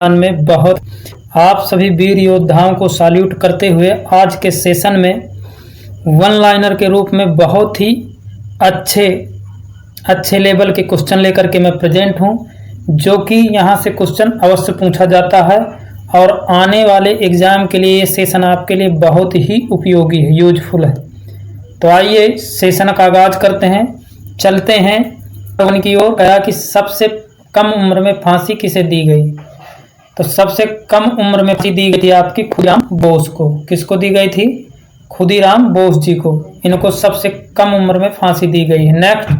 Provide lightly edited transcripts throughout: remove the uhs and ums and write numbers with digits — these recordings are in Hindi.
में बहुत आप सभी वीर योद्धाओं को सैल्यूट करते हुए आज के सेशन में वन लाइनर के रूप में बहुत ही अच्छे लेवल के क्वेश्चन लेकर के मैं प्रेजेंट हूं, जो कि यहां से क्वेश्चन अवश्य पूछा जाता है और आने वाले एग्जाम के लिए ये सेशन आपके लिए बहुत ही उपयोगी है, यूजफुल है। तो आइए सेशन का आगाज करते हैं। चलते हैं वन की ओर। कहा कि सबसे कम उम्र में फांसी किसे दी गई? तो सबसे कम उम्र में फांसी दी गई थी आपकी खुदीराम बोस को। किसको दी गई थी? खुदीराम बोस जी को। इनको सबसे कम उम्र में फांसी दी गई है। नेक्स्ट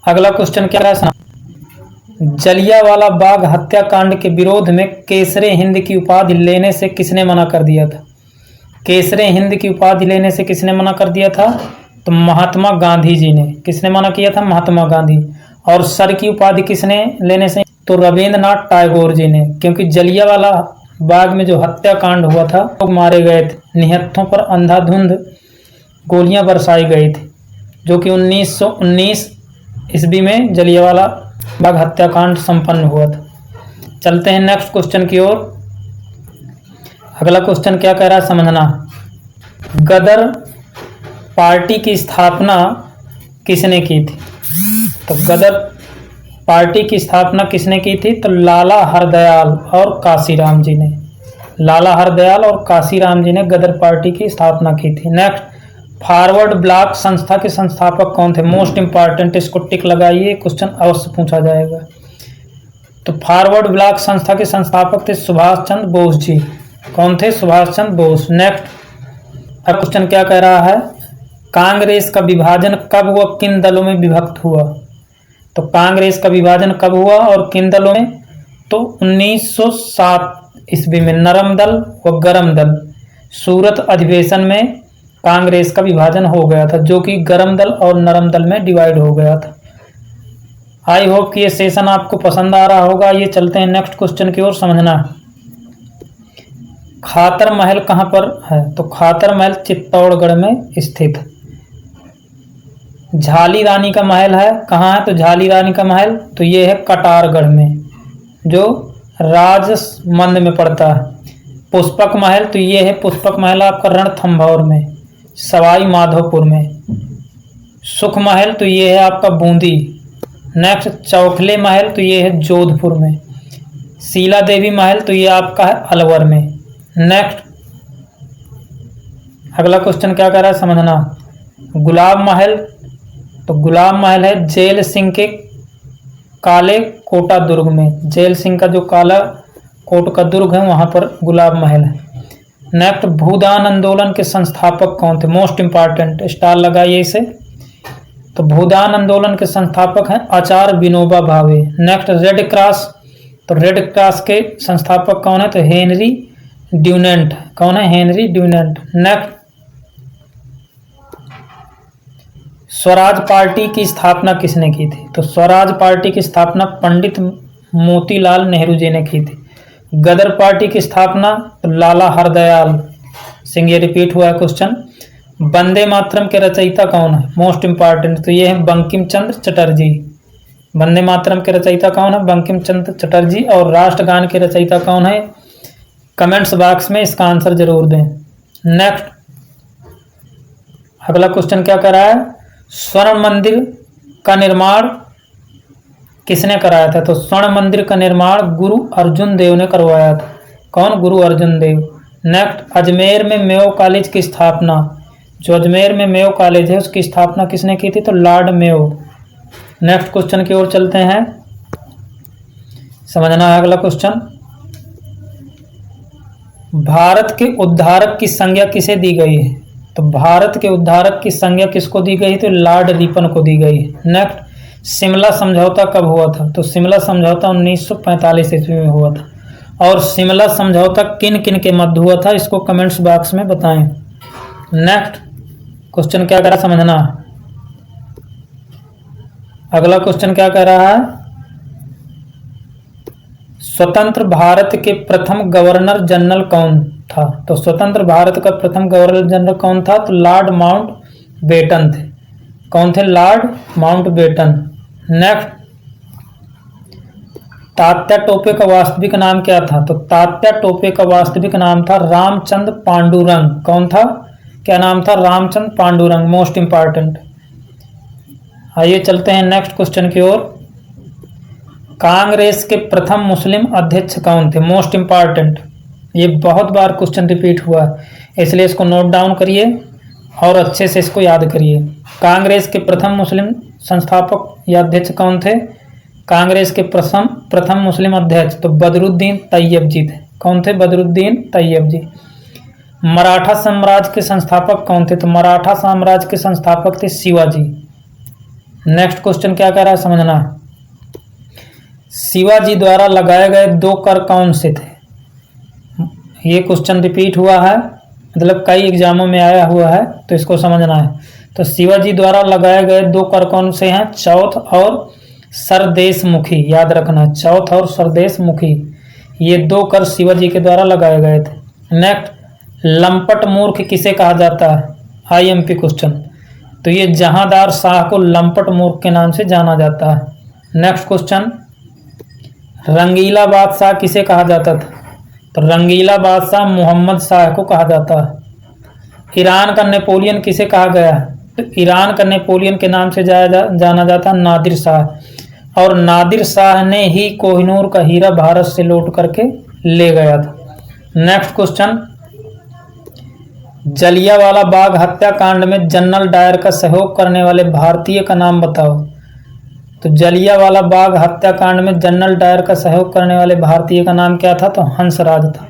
अगला क्वेश्चन क्या है? जलियांवाला बाग हत्याकांड के विरोध में केसरे हिंद की उपाधि लेने से किसने मना कर दिया था? केसरे हिंद की उपाधि लेने से किसने मना कर दिया था? तो महात्मा गांधी जी ने। किसने मना किया था? महात्मा गांधी। और सर की उपाधि किसने लेने से? तो रविंद्रनाथ टैगोर जी ने। क्योंकि जलियांवाला बाग में जो हत्याकांड हुआ था, लोग मारे गए थे, निहत्थों पर अंधाधुंध गोलियां बरसाई गई थी, जो कि 1919 ईस्वी में जलियांवाला बाग हत्याकांड संपन्न हुआ था। चलते हैं नेक्स्ट क्वेश्चन की ओर। अगला क्वेश्चन क्या कह रहा है समझना। गदर पार्टी की स्थापना किसने की थी? तो गदर पार्टी की स्थापना किसने की थी? तो लाला हरदयाल और काशीराम जी ने। लाला हरदयाल और काशीराम जी ने गदर पार्टी की स्थापना की थी। नेक्स्ट फॉरवर्ड ब्लॉक संस्था के संस्थापक कौन थे? मोस्ट इंपॉर्टेंट, इसको टिक लगाइए, क्वेश्चन अवश्य पूछा जाएगा। तो फॉरवर्ड ब्लॉक संस्था के संस्थापक थे सुभाष चंद्र बोस जी। कौन थे? सुभाष चंद्र बोस। नेक्स्ट अब क्वेश्चन क्या कह रहा है? कांग्रेस का विभाजन कब हुआ, किन दलों में विभक्त हुआ? तो कांग्रेस का विभाजन कब हुआ और किन दलों में? तो 1907 ईस्वी में नरम दल व गरम दल। सूरत अधिवेशन में कांग्रेस का विभाजन हो गया था, जो कि गरम दल और नरम दल में डिवाइड हो गया था। आई होप कि ये सेशन आपको पसंद आ रहा होगा। ये चलते हैं नेक्स्ट क्वेश्चन की ओर। समझना खातर महल कहाँ पर है? तो खातर महल चित्तौड़गढ़ में स्थित है। झाली रानी का महल है, कहाँ है? तो झाली रानी का महल तो ये है कटारगढ़ में, जो राजसमंद में पड़ता है। पुष्पक महल तो ये है, पुष्पक महल आपका रणथंभौर में, सवाई माधोपुर में। सुख महल तो ये है आपका बूंदी। नेक्स्ट चौखले महल तो ये है जोधपुर में। शीला देवी महल तो ये आपका है अलवर में। नेक्स्ट अगला क्वेश्चन क्या कर रहा है समझना। गुलाब महल तो गुलाब महल है जेल सिंह के काले कोटा दुर्ग में। जेल सिंह का जो काला कोट का दुर्ग है वहां पर गुलाब महल है। नेक्स्ट भूदान आंदोलन के संस्थापक कौन थे? मोस्ट इंपॉर्टेंट, स्टार लगाइए इसे। तो भूदान आंदोलन के संस्थापक हैं आचार्य Vinoba Bhave. Next red cross तो रेड क्रॉस के संस्थापक कौन है? तो हेनरी ड्यूनेंट। कौन है? Henry Dunant. Next Swaraj party की स्थापना किसने की थी? तो स्वराज पार्टी की स्थापना पंडित मोतीलाल नेहरू जी ने की थी। गदर पार्टी की स्थापना तो लाला हरदयाल सिंह। ये रिपीट हुआ है क्वेश्चन। वंदे मातरम के रचयिता कौन है? मोस्ट इंपॉर्टेंट तो ये है बंकिम चंद्र चटर्जी। वंदे मातरम के रचयिता कौन है? बंकिम चंद्र चटर्जी। और राष्ट्रगान के रचयिता कौन है? कमेंट्स बॉक्स में इसका आंसर जरूर दें। नेक्स्ट अगला क्वेश्चन क्या कर रहा है? स्वर्ण मंदिर का निर्माण किसने कराया था? तो स्वर्ण मंदिर का निर्माण गुरु अर्जुन देव ने करवाया था। कौन? गुरु अर्जुन देव। नेक्स्ट अजमेर में मेयो कॉलेज की स्थापना, जो अजमेर में मेयो कॉलेज है उसकी स्थापना किसने की थी? तो लॉर्ड मेयो। नेक्स्ट क्वेश्चन की ओर चलते हैं। समझना है अगला क्वेश्चन। भारत के उद्धारक की संज्ञा किसे दी गई है? तो भारत के उद्धारक की संज्ञा किसको दी गई? तो लॉर्ड रिपन को दी गई है। नेक्स्ट शिमला समझौता कब हुआ था? तो शिमला समझौता 1945 ईस्वी में हुआ था। और शिमला समझौता किन किन के मध्य हुआ था, इसको कमेंट्स बॉक्स में बताएं। नेक्स्ट क्वेश्चन क्या कह रहा है समझना। अगला क्वेश्चन क्या कह रहा है? स्वतंत्र भारत के प्रथम गवर्नर जनरल कौन था? तो स्वतंत्र भारत का प्रथम गवर्नर जनरल कौन था? तो लॉर्ड माउंट बेटन थे। कौन थे? Lord Mountbatten. Next Tatya Tope का वास्तविक नाम क्या था? तो तात्या टोपे का वास्तविक नाम था रामचंद्र पांडुरंग। कौन था? क्या नाम था? रामचंद्र पांडुरंग। Most important. आइए चलते हैं नेक्स्ट क्वेश्चन की ओर। कांग्रेस के प्रथम मुस्लिम अध्यक्ष कौन थे? Most important. ये बहुत बार क्वेश्चन रिपीट हुआ है, इसलिए इसको नोट डाउन करिए और अच्छे से इसको याद करिए। कांग्रेस के प्रथम मुस्लिम संस्थापक या अध्यक्ष कौन थे? कांग्रेस के प्रथम मुस्लिम अध्यक्ष तो बदरुद्दीन तैयब जी थे। कौन थे? बदरुद्दीन तैयब जी। मराठा साम्राज्य के संस्थापक कौन थे? तो मराठा साम्राज्य के संस्थापक थे शिवाजी। नेक्स्ट क्वेश्चन क्या कह रहा है समझना। शिवाजी द्वारा लगाए गए 2 कर कौन से थे? ये क्वेश्चन रिपीट हुआ है, मतलब कई एग्जामों में आया हुआ है, तो इसको समझना है। तो शिवाजी द्वारा लगाए गए 2 कर कौन से हैं? चौथ और सरदेशमुखी। याद रखना है, चौथ और सरदेशमुखी, ये 2 कर शिवाजी के द्वारा लगाए गए थे। नेक्स्ट, लंपट मूर्ख किसे कहा जाता है? IMP question. तो ये जहांदार शाह को लंपट मूर्ख के नाम से जाना जाता है। नेक्स्ट क्वेश्चन, रंगीला बादशाह किसे कहा जाता था? तो रंगीला बादशाह मोहम्मद शाह को कहा जाता है। ईरान का नेपोलियन किसे कहा गया है? तो ईरान का नेपोलियन के नाम से जाना जाता है नादिर शाह। और नादिर शाह ने ही कोहिनूर का हीरा भारत से लौट करके ले गया था। नेक्स्ट क्वेश्चन, जलियांवाला बाग हत्याकांड में जनरल डायर का सहयोग करने वाले भारतीय का नाम बताओ। तो जलियांवाला बाग हत्याकांड में जनरल डायर का सहयोग करने वाले भारतीय का नाम क्या था? तो हंसराज था।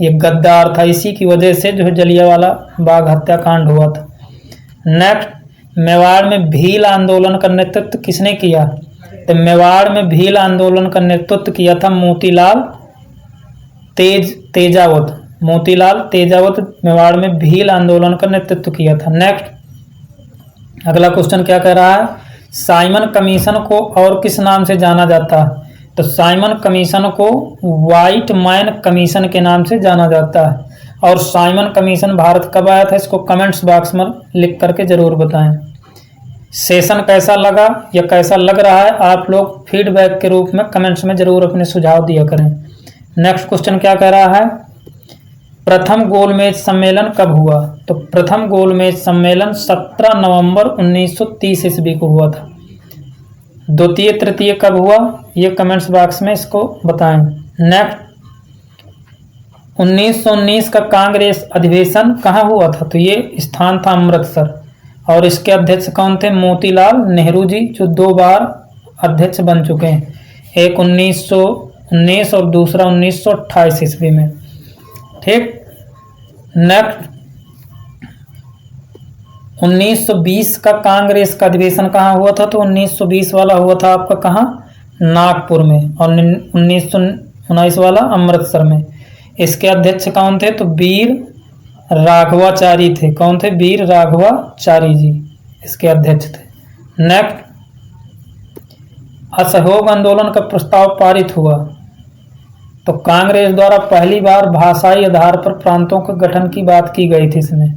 ये गद्दार था, इसी की वजह से जो है जलियांवाला बाग हत्याकांड हुआ था। नेक्स्ट, मेवाड़ में भील आंदोलन का नेतृत्व किसने किया? तो मेवाड़ में भील आंदोलन का नेतृत्व किया था मोतीलाल तेजावत। मोतीलाल तेजावत मेवाड़ में भील आंदोलन का नेतृत्व किया था। नेक्स्ट, अगला क्वेश्चन क्या कह रहा है? साइमन कमीशन को और किस नाम से जाना जाता है? तो साइमन कमीशन को व्हाइट मैन कमीशन के नाम से जाना जाता है। और साइमन कमीशन भारत कब आया था? इसको कमेंट्स बॉक्स में लिख करके जरूर बताएं। सेशन कैसा लगा या कैसा लग रहा है, आप लोग फीडबैक के रूप में कमेंट्स में जरूर अपने सुझाव दिया करें। नेक्स्ट क्वेश्चन क्या कह रहा है? प्रथम गोलमेज सम्मेलन कब हुआ? तो प्रथम गोलमेज सम्मेलन 17 नवंबर 1930 ईस्वी को हुआ था। द्वितीय तृतीय कब हुआ, ये कमेंट्स बॉक्स में इसको बताएं। नेक्स्ट, 1919 का कांग्रेस अधिवेशन कहाँ हुआ था? तो ये स्थान था अमृतसर। और इसके अध्यक्ष कौन थे? मोतीलाल नेहरू जी, जो 2 बार अध्यक्ष बन चुके हैं, एक 1919 और दूसरा 1928 ईस्वी में। ठीक। नेक्स्ट, 1920 का कांग्रेस का अधिवेशन कहाँ हुआ था? तो 1920 वाला हुआ था आपका कहाँ? नागपुर में। और 1919 वाला अमृतसर में। इसके अध्यक्ष कौन थे? तो वीर राघवाचारी थे। कौन थे? वीर राघवाचारी जी इसके अध्यक्ष थे। नेक्स्ट, असहयोग आंदोलन का प्रस्ताव पारित हुआ तो कांग्रेस द्वारा पहली बार भाषाई आधार पर प्रांतों के गठन की बात की गई थी इसमें।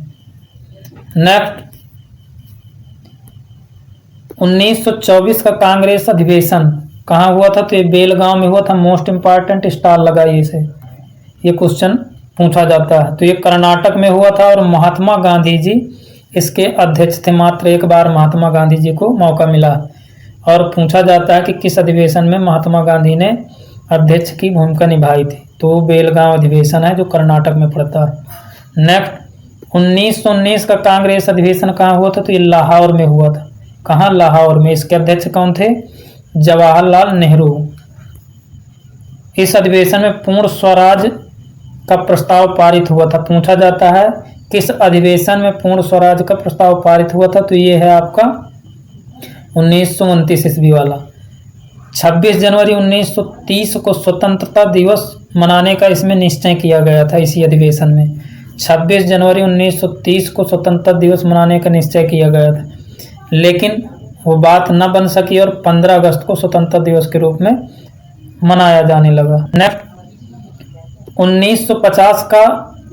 नेक्स्ट, 1924 का कांग्रेस अधिवेशन कहाँ हुआ था? तो ये बेलगांव में हुआ था। मोस्ट इंपॉर्टेंट, स्टार लगाइए इसे, ये क्वेश्चन पूछा जाता है। तो ये कर्नाटक में हुआ था और महात्मा गांधी जी इसके अध्यक्ष थे। मात्र एक बार महात्मा गांधी जी को मौका मिला। और पूछा जाता है कि किस अधिवेशन में महात्मा गांधी ने अध्यक्ष की भूमिका निभाई थी? तो बेलगांव अधिवेशन है जो कर्नाटक में पड़ता है। नेक्स्ट, 1919 का कांग्रेस अधिवेशन कहाँ हुआ था? तो ये लाहौर में हुआ था। कहाँ? लाहौर में। इसके अध्यक्ष कौन थे? जवाहरलाल नेहरू। इस अधिवेशन में पूर्ण स्वराज का प्रस्ताव पारित हुआ था। पूछा जाता है किस अधिवेशन में पूर्ण स्वराज का प्रस्ताव पारित हुआ था? तो ये है आपका 1929 ईस्वी वाला। 26 जनवरी 1930 को स्वतंत्रता दिवस मनाने का इसमें निश्चय किया गया था। इसी अधिवेशन में 26 जनवरी 1930 को स्वतंत्रता दिवस मनाने का निश्चय किया गया था, लेकिन वो बात न बन सकी और 15 अगस्त को स्वतंत्रता दिवस के रूप में मनाया जाने लगा। नेक्स्ट, 1950 का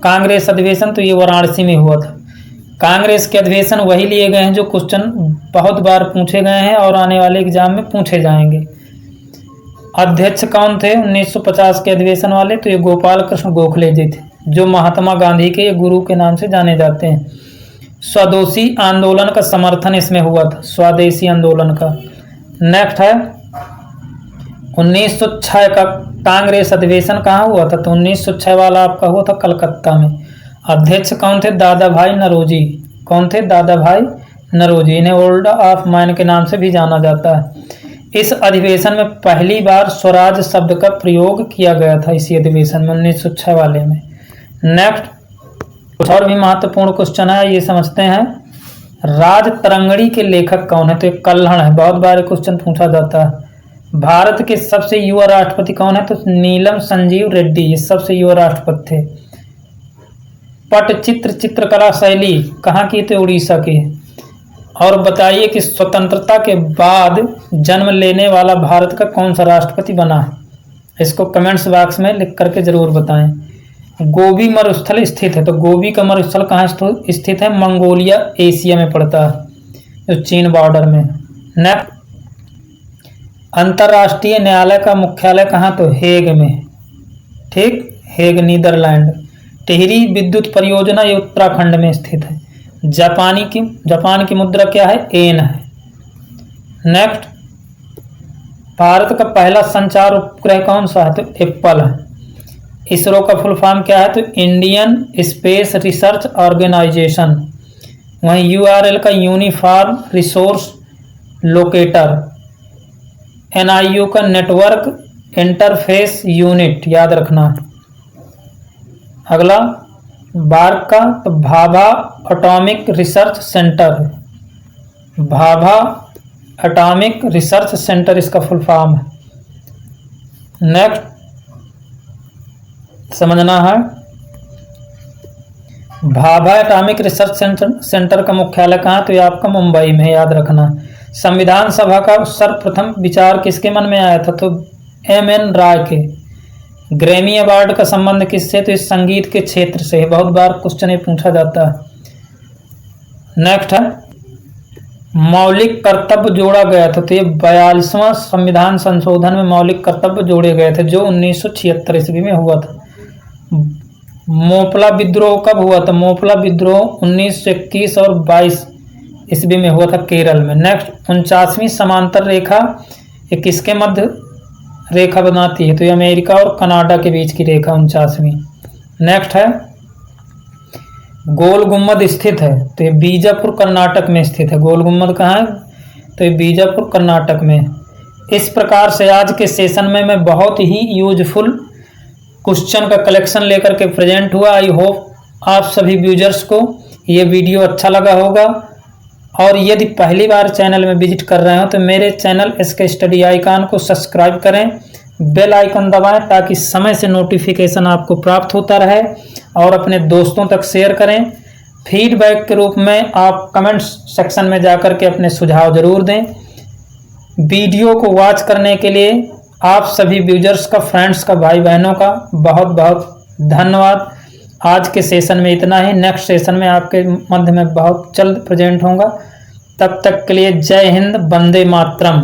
कांग्रेस अधिवेशन, तो ये वाराणसी में हुआ था। कांग्रेस के अधिवेशन वही लिए गए हैं जो क्वेश्चन बहुत बार पूछे गए हैं और आने वाले एग्जाम में पूछे जाएंगे। अध्यक्ष कौन थे 1950 के अधिवेशन वाले? तो ये गोपाल कृष्ण गोखले जी थे, जो महात्मा गांधी के गुरु के नाम से जाने जाते हैं। स्वदेशी आंदोलन का समर्थन इसमें हुआ था, स्वदेशी आंदोलन का। नेक्स्ट है 1906 का कांग्रेस अधिवेशन कहाँ हुआ था? तो 1906 वाला आपका हुआ था कलकत्ता में। अध्यक्ष कौन थे? दादा भाई नौरोजी। कौन थे? दादा भाई नौरोजी। इन्हें ओल्ड ऑफ मैन के नाम से भी जाना जाता है। इस अधिवेशन में पहली बार स्वराज शब्द का प्रयोग किया गया था, इसी अधिवेशन में 1906 वाले में। नेक्स्ट कुछ और भी महत्वपूर्ण क्वेश्चन है, ये समझते हैं। राज तरंगड़ी के लेखक कौन है? तो एक कल्हड़ है, बहुत बार क्वेश्चन पूछा जाता है। भारत के सबसे युवा राष्ट्रपति कौन है? तो नीलम संजीव रेड्डी, ये सबसे युवा राष्ट्रपति थे। पटचित्र चित्रकला शैली कहाँ की? तो उड़ीसा की। और बताइए कि स्वतंत्रता के बाद जन्म लेने वाला भारत का कौन सा राष्ट्रपति बना है? इसको कमेंट्स बॉक्स में लिख करके जरूर बताएं। गोबी मरुस्थल स्थित है, तो गोबी का मरुस्थल कहाँ स्थित है? मंगोलिया, एशिया में पड़ता है, जो चीन बॉर्डर में। नेक्स्ट अंतर्राष्ट्रीय न्यायालय का मुख्यालय कहाँ? तो हेग में, ठीक, हेग नीदरलैंड। टिहरी विद्युत परियोजना ये उत्तराखंड में स्थित है। जापान की मुद्रा क्या है? एन है। नेक्स्ट भारत का पहला संचार उपग्रह कौन सा है? तो एप्पल है। इसरो का फुल फॉर्म क्या है? तो इंडियन स्पेस रिसर्च ऑर्गेनाइजेशन। वहीं यूआरएल का यूनिफॉर्म रिसोर्स लोकेटर। एनआईयू का नेटवर्क इंटरफेस यूनिट, याद रखना। अगला बार्क का तो Bhabha atomic research centre, Bhabha atomic research centre इसका फुल फॉर्म है। नेक्स्ट समझना है, भाभा एटॉमिक रिसर्च सेंटर का मुख्यालय कहाँ? तो ये आपका मुंबई में, याद रखना। संविधान सभा का सर्वप्रथम विचार किसके मन में आया था? तो एम.एन. राय के। ग्रैमी अवार्ड का संबंध किससे? तो इस संगीत के क्षेत्र से। बहुत बार क्वेश्चन ये पूछा जाता है। नेक्स्ट है मौलिक कर्तव्य जोड़ा गया था, तो ये 42वां संविधान संशोधन में मौलिक कर्तव्य जोड़े गए थे, जो 1976 ईस्वी में हुआ था। मोपला विद्रोह कब हुआ था? मोपला विद्रोह 1921 और 22 ईस्वी में हुआ था, केरल में। नेक्स्ट 49वीं समांतर रेखा ये किसके मध्य रेखा बनाती है? तो ये अमेरिका और कनाडा के बीच की रेखा 49वीं। नेक्स्ट है गोल गुम्बद स्थित है, तो ये बीजापुर कर्नाटक में स्थित है। गोल गुम्बद कहाँ है? तो ये बीजापुर कर्नाटक में। इस प्रकार से आज के सेशन में मैं बहुत ही यूजफुल क्वेश्चन का कलेक्शन लेकर के प्रेजेंट हुआ। आई होप आप सभी व्यूजर्स को ये वीडियो अच्छा लगा होगा। और यदि पहली बार चैनल में विजिट कर रहे हो तो मेरे चैनल एसके स्टडी आइकन को सब्सक्राइब करें, बेल आइकन दबाएं ताकि समय से नोटिफिकेशन आपको प्राप्त होता रहे, और अपने दोस्तों तक शेयर करें। फीडबैक के रूप में आप कमेंट सेक्शन में जाकर के अपने सुझाव जरूर दें। वीडियो को वॉच करने के लिए आप सभी व्यूजर्स का, फ्रेंड्स का, भाई बहनों का बहुत बहुत धन्यवाद। आज के सेशन में इतना ही। नेक्स्ट सेशन में आपके मध्य में बहुत जल्द प्रेजेंट होगा। तब तक के लिए जय हिंद, वंदे मातरम।